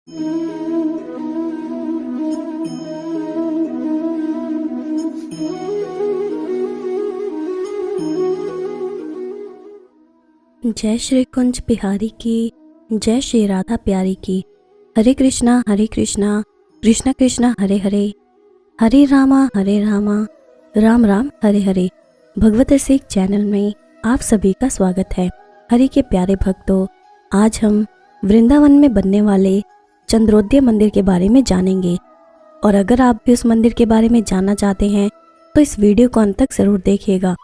जय श्री कुंज बिहारी की, जय श्री राधा प्यारी की। हरे कृष्णा कृष्णा कृष्णा हरे हरे, हरे रामा राम राम हरे हरे। भगवत रसिक चैनल में आप सभी का स्वागत है। हरि के प्यारे भक्तों, आज हम वृंदावन में बनने वाले चंद्रोदय मंदिर के बारे में जानेंगे। और अगर आप भी उस मंदिर के बारे में जानना चाहते हैं तो इस वीडियो को अंत तक ज़रूर देखिएगा।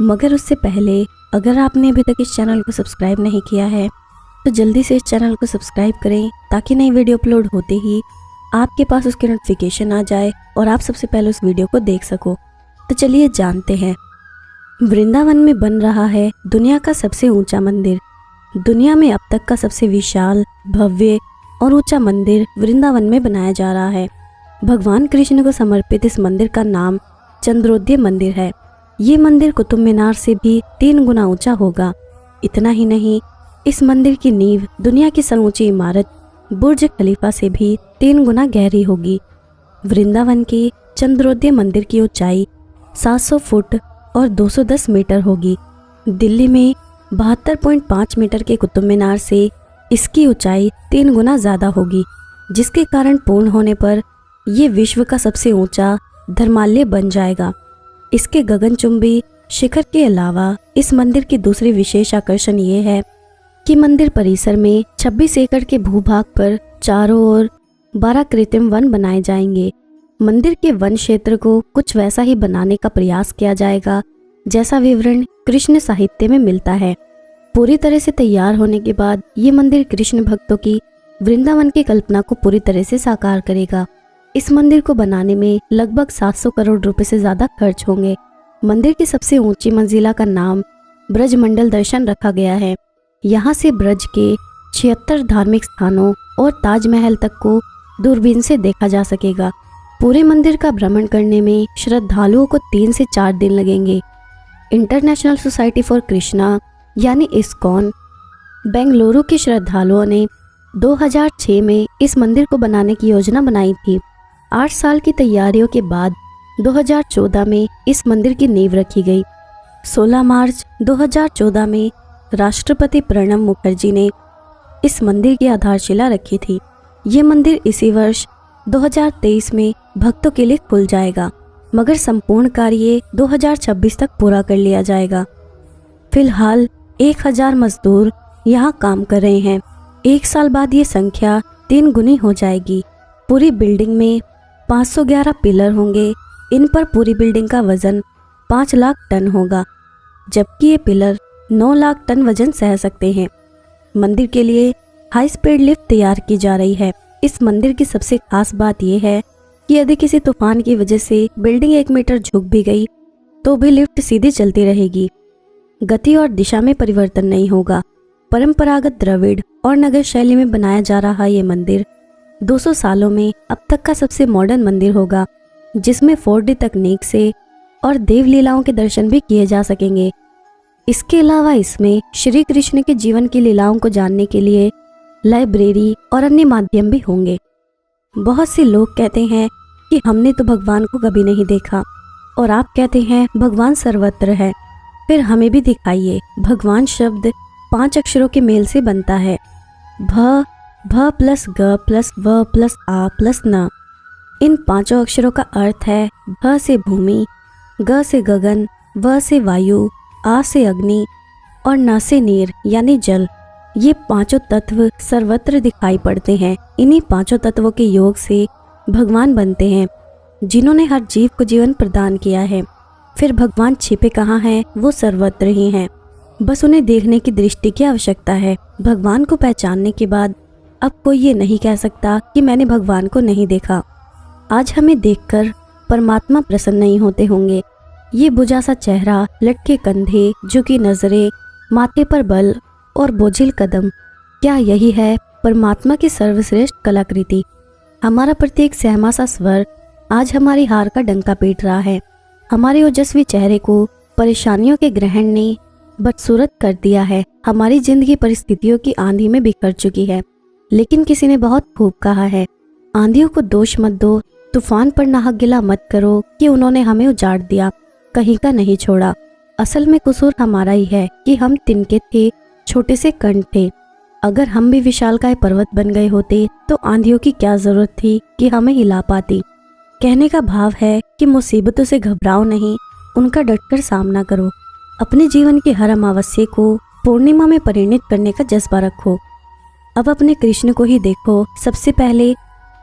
मगर उससे पहले अगर आपने अभी तक इस चैनल को सब्सक्राइब नहीं किया है तो जल्दी से इस चैनल को सब्सक्राइब करें, ताकि नई वीडियो अपलोड होते ही आपके पास उसकी नोटिफिकेशन आ जाए और आप सबसे पहले उस वीडियो को देख सको। तो चलिए जानते हैं। वृंदावन में बन रहा है दुनिया का सबसे ऊंचा मंदिर। दुनिया में अब तक का सबसे विशाल, भव्य और ऊंचा मंदिर वृंदावन में बनाया जा रहा है। भगवान कृष्ण को समर्पित इस मंदिर का नाम चंद्रोदय मंदिर है। ये मंदिर कुतुब मीनार से भी 3 गुना ऊंचा होगा। इतना ही नहीं, इस मंदिर की नींव दुनिया की सर्वोच्च इमारत बुर्ज खलीफा से भी 3 गुना गहरी होगी। वृंदावन के चंद्रोदय मंदिर की ऊंचाई 700 फुट और 210 मीटर होगी। दिल्ली में 72.5 मीटर के कुतुब मीनार से इसकी ऊंचाई 3 गुना ज़्यादा होगी, जिसके कारण पूर्ण होने पर यह विश्व का सबसे ऊंचा धर्मालय बन जाएगा। इसके गगनचुंबी शिखर के अलावा इस मंदिर की दूसरी विशेष आकर्षण ये है कि मंदिर परिसर में 26 एकड़ के भूभाग पर चारों ओर 12 कृत्रिम वन बनाए जाएंगे। मंदिर के वन क्षेत्र को कुछ वैसा ही बनाने का प्रयास किया जाएगा जैसा विवरण कृष्ण साहित्य में मिलता है। पूरी तरह से तैयार होने के बाद ये मंदिर कृष्ण भक्तों की वृंदावन की कल्पना को पूरी तरह से साकार करेगा। इस मंदिर को बनाने में लगभग 700 करोड़ रुपए से ज्यादा खर्च होंगे। मंदिर की सबसे ऊंची मंजिला का नाम ब्रज मंडल दर्शन रखा गया है। यहाँ से ब्रज के 76 धार्मिक स्थानों और ताजमहल तक को दूरबीन से देखा जा सकेगा। पूरे मंदिर का भ्रमण करने में श्रद्धालुओं को 3 से 4 दिन लगेंगे। इंटरनेशनल सोसाइटी फॉर कृष्णा यानी इस्कॉन बेंगलुरु के श्रद्धालुओं ने 2006 में इस मंदिर को बनाने की योजना बनाई थी। 8 साल की तैयारियों के बाद 2014 में इस मंदिर की नींव रखी गई। 16 मार्च 2014 में राष्ट्रपति प्रणब मुखर्जी ने इस मंदिर की आधारशिला रखी थी। ये मंदिर इसी वर्ष 2023 में भक्तों के लिए खुल जाएगा, मगर संपूर्ण कार्य 2026 तक पूरा कर लिया जाएगा। फिलहाल 1000 मजदूर यहाँ काम कर रहे हैं। 1 साल बाद ये संख्या 3 गुनी हो जाएगी। पूरी बिल्डिंग में 511 पिलर होंगे। इन पर पूरी बिल्डिंग का वजन 5 लाख टन होगा, जबकि ये पिलर 9 लाख टन वजन सह सकते हैं। मंदिर के लिए हाई स्पीड लिफ्ट तैयार की जा रही है। इस मंदिर की सबसे खास बात यह है कि यदि किसी तूफान की वजह से बिल्डिंग 1 मीटर झुक भी गई तो भी लिफ्ट सीधी चलती रहेगी। गति और दिशा में परिवर्तन नहीं होगा। परंपरागत द्रविड़ और नगर शैली में बनाया जा रहा ये मंदिर 200 सालों में अब तक का सबसे मॉडर्न मंदिर होगा, जिसमें 4D तकनीक से और देव लीलाओं के दर्शन भी किए जा सकेंगे। इसके अलावा इसमें श्री कृष्ण के जीवन की लीलाओं को जानने के लिए लाइब्रेरी और अन्य माध्यम भी होंगे। बहुत से लोग कहते हैं कि हमने तो भगवान को कभी नहीं देखा, और आप कहते हैं भगवान सर्वत्र है। फिर हमें भी दिखाइए। भगवान शब्द 5 अक्षरों के मेल से बनता है। भ प्लस ग प्लस व प्लस आ प्लस न। इन 5 अक्षरों का अर्थ है भ से भूमि, ग से गगन, व से वायु, आ से अग्नि और न से नीर यानी जल। ये 5 तत्व सर्वत्र दिखाई पड़ते हैं। इन्हीं 5 तत्वों के योग से भगवान बनते हैं, जिन्होंने हर जीव को जीवन प्रदान किया है। फिर भगवान छिपे कहाँ हैं? वो सर्वत्र ही हैं। बस उन्हें देखने की दृष्टि की आवश्यकता है। भगवान को पहचानने के बाद अब कोई ये नहीं कह सकता कि मैंने भगवान को नहीं देखा। आज हमें देखकर परमात्मा प्रसन्न नहीं होते होंगे। ये बुझा सा चेहरा, लटके कंधे, झुकी नजरें, माथे पर बल और बोझिल कदम, क्या यही है परमात्मा की सर्वश्रेष्ठ कलाकृति? हमारा प्रत्येक सहमा सा स्वर आज हमारी हार का डंका पीट रहा है। हमारे ओजस्वी चेहरे को परेशानियों के ग्रहण ने बदसूरत कर दिया है। हमारी जिंदगी परिस्थितियों की आंधी में बिखर चुकी है, लेकिन किसी ने बहुत खूब कहा है, आंधियों को दोष मत दो, तूफान पर नाहक गिला मत करो कि उन्होंने हमें उजाड़ दिया, कहीं का नहीं छोड़ा। असल में कसूर हमारा ही है कि हम तिनके थे, छोटे से कण थे। अगर हम भी विशालकाय पर्वत बन गए होते तो आंधियों की क्या जरूरत थी कि हमें हिला पाती। कहने का भाव है कि मुसीबतों से घबराओ नहीं, उनका डटकर सामना करो। अपने जीवन की हर अमावस्या को पूर्णिमा में परिणित करने का जज्बा रखो। अब अपने कृष्ण को ही देखो। सबसे पहले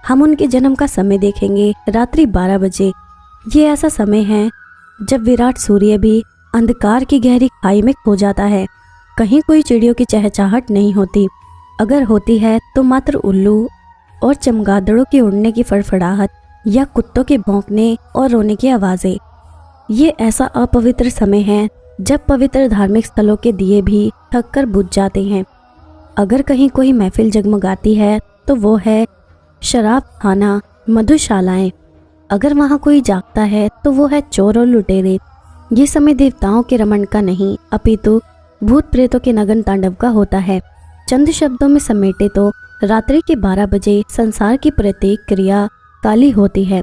हम उनके जन्म का समय देखेंगे, रात्रि 12 बजे। ये ऐसा समय है जब विराट सूर्य भी अंधकार की गहरी खाई में खो जाता है। कहीं कोई चिड़ियों की चहचहाहट नहीं होती, अगर होती है तो मात्र उल्लू और चमगादड़ों के उड़ने की फड़फड़ाहट या कुत्तों के भौंकने और रोने की आवाज़ें। ये ऐसा अपवित्र समय है जब पवित्र धार्मिक स्थलों के दिए भी थक कर बुझ जाते हैं। अगर कहीं कोई महफिल जगमगाती है तो वो है शराब खाना, मधुशालाएं। अगर वहाँ कोई जागता है तो वो है चोर और लुटेरे। ये समय देवताओं के रमण का नहीं, अपितु भूत प्रेतों के नगन तांडव का होता है। चंद शब्दों में समेटे तो रात्रि के 12 बजे संसार की प्रत्येक क्रिया काली होती है।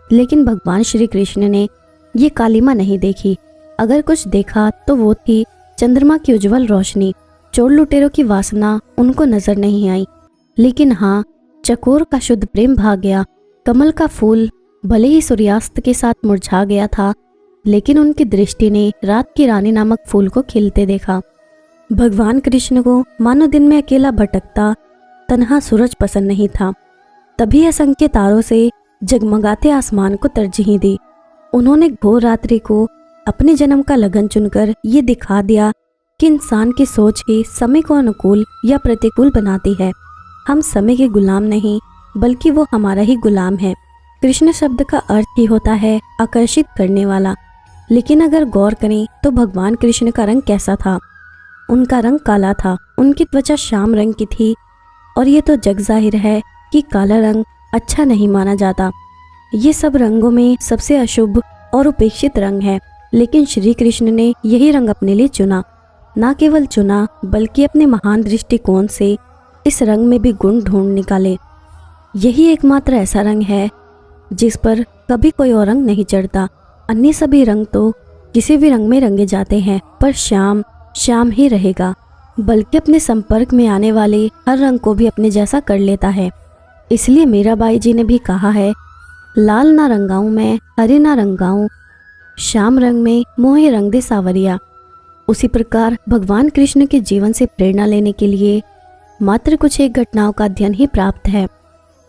लेकिन भगवान श्री कृष्ण ने ये कालिमा नहीं देखी। अगर कुछ देखा तो वो थी चंद्रमा की उज्जवल रोशनी। चोर लुटेरों की वासना उनको नजर नहीं आई, लेकिन हाँ, चकोर का शुद्ध प्रेम भाग गया। कमल का फूल भले ही सूर्यास्त के साथ मुरझा गया था, लेकिन उनकी दृष्टि ने रात की रानी नामक फूल को खिलते देखा। भगवान कृष्ण को मानो दिन में अकेला भटकता तन्हा सूरज पसंद नहीं था। तभी असंख्य तारों से जगमगाते आसमान को तरजीह दी। उन्होंने घोर रात्रि को अपने जन्म का लगन चुनकर ये दिखा दिया कि इंसान की सोच ही समय को अनुकूल या प्रतिकूल बनाती है। हम समय के गुलाम नहीं, बल्कि वो हमारा ही गुलाम है। कृष्ण शब्द का अर्थ ही होता है आकर्षित करने वाला। लेकिन अगर गौर करें तो भगवान कृष्ण का रंग कैसा था? उनका रंग काला था, उनकी त्वचा श्याम रंग की थी। और ये तो जग जाहिर है कि काला रंग अच्छा नहीं माना जाता। ये सब रंगों में सबसे अशुभ और उपेक्षित रंग है, लेकिन श्री कृष्ण ने यही रंग अपने लिए चुना। ना केवल चुना, बल्कि अपने महान दृष्टिकोण से इस रंग में भी गुण ढूंढ निकाले। यही एकमात्र ऐसा रंग है जिस पर कभी कोई और रंग नहीं चढ़ता। अन्य सभी रंग तो किसी भी रंग में रंगे जाते हैं, पर श्याम श्याम ही रहेगा, बल्कि अपने संपर्क में आने वाले हर रंग को भी अपने जैसा कर लेता है। इसलिए मीराबाई जी ने भी कहा है, लाल ना रंगाऊं मैं, हरे ना रंगाऊं, श्याम रंग में मोहे रंग दे सावरिया। उसी प्रकार भगवान कृष्ण के जीवन से प्रेरणा लेने के लिए मात्र कुछ एक घटनाओं का अध्ययन ही प्राप्त है।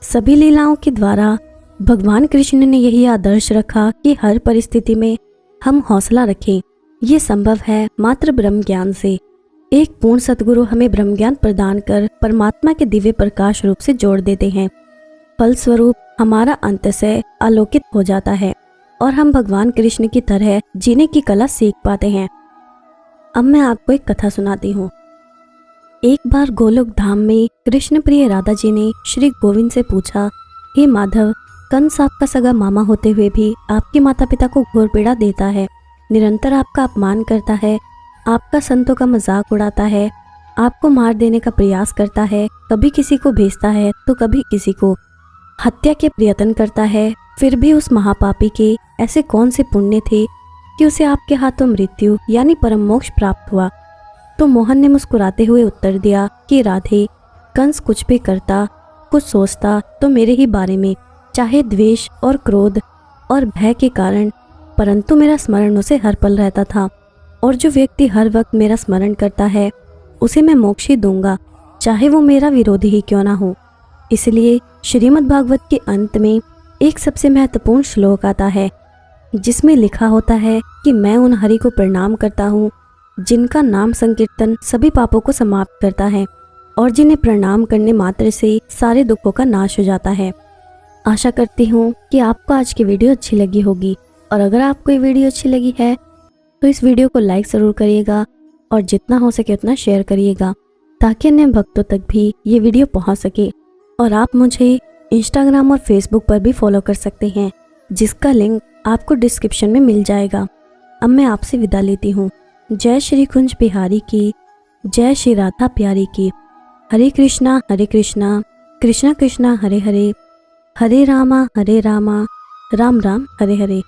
सभी लीलाओं के द्वारा भगवान कृष्ण ने यही आदर्श रखा कि हर परिस्थिति में हम हौसला रखें। ये संभव है मात्र ब्रह्म ज्ञान से। एक पूर्ण सतगुरु हमें ब्रह्म ज्ञान प्रदान कर परमात्मा के दिव्य प्रकाश रूप से जोड़ देते हैं। फलस्वरूप हमारा अंतशय आलोकित हो जाता है और हम भगवान कृष्ण की तरह जीने की कला सीख पाते हैं। अब मैं आपको एक कथा सुनाती हूँ। एक बार गोलोक धाम में कृष्ण प्रिय राधा जी ने श्री गोविंद से पूछा, हे माधव, कंस आपका सगा मामा होते हुए भी आपके माता पिता को घोर पीड़ा देता है, निरंतर आपका अपमान करता है, आपका संतों का मजाक उड़ाता है, आपको मार देने का प्रयास करता है, कभी किसी को भेजता है तो कभी किसी को, हत्या के प्रयत्न करता है। फिर भी उस महापापी के ऐसे कौन से पुण्य थे कि उसे आपके हाथों मृत्यु यानी परम मोक्ष प्राप्त हुआ? तो मोहन ने मुस्कुराते हुए उत्तर दिया कि राधे, कंस कुछ भी करता, कुछ सोचता तो मेरे ही बारे में, चाहे द्वेष और क्रोध और भय के कारण, परंतु मेरा स्मरण उसे हर पल रहता था। और जो व्यक्ति हर वक्त मेरा स्मरण करता है उसे मैं मोक्ष ही दूंगा, चाहे वो मेरा विरोधी ही क्यों ना हो। इसलिए श्रीमद् भागवत के अंत में एक सबसे महत्वपूर्ण श्लोक आता है जिसमें लिखा होता है कि मैं उन हरि को प्रणाम करता हूँ जिनका नाम संकीर्तन सभी पापों को समाप्त करता है और जिन्हें प्रणाम करने मात्र से सारे दुखों का नाश हो जाता है। आशा करती हूँ कि आपको आज की वीडियो अच्छी लगी होगी, और अगर आपको ये वीडियो अच्छी लगी है तो इस वीडियो को लाइक ज़रूर करिएगा और जितना हो सके उतना शेयर करिएगा ताकि अन्य भक्तों तक भी ये वीडियो पहुँच सके। और आप मुझे इंस्टाग्राम और फेसबुक पर भी फॉलो कर सकते हैं, जिसका लिंक आपको डिस्क्रिप्शन में मिल जाएगा। अब मैं आपसे विदा लेती हूँ। जय श्री कुंज बिहारी की, जय श्री राधा प्यारी की। हरे कृष्णा कृष्णा कृष्णा हरे हरे, हरे रामा राम राम हरे हरे।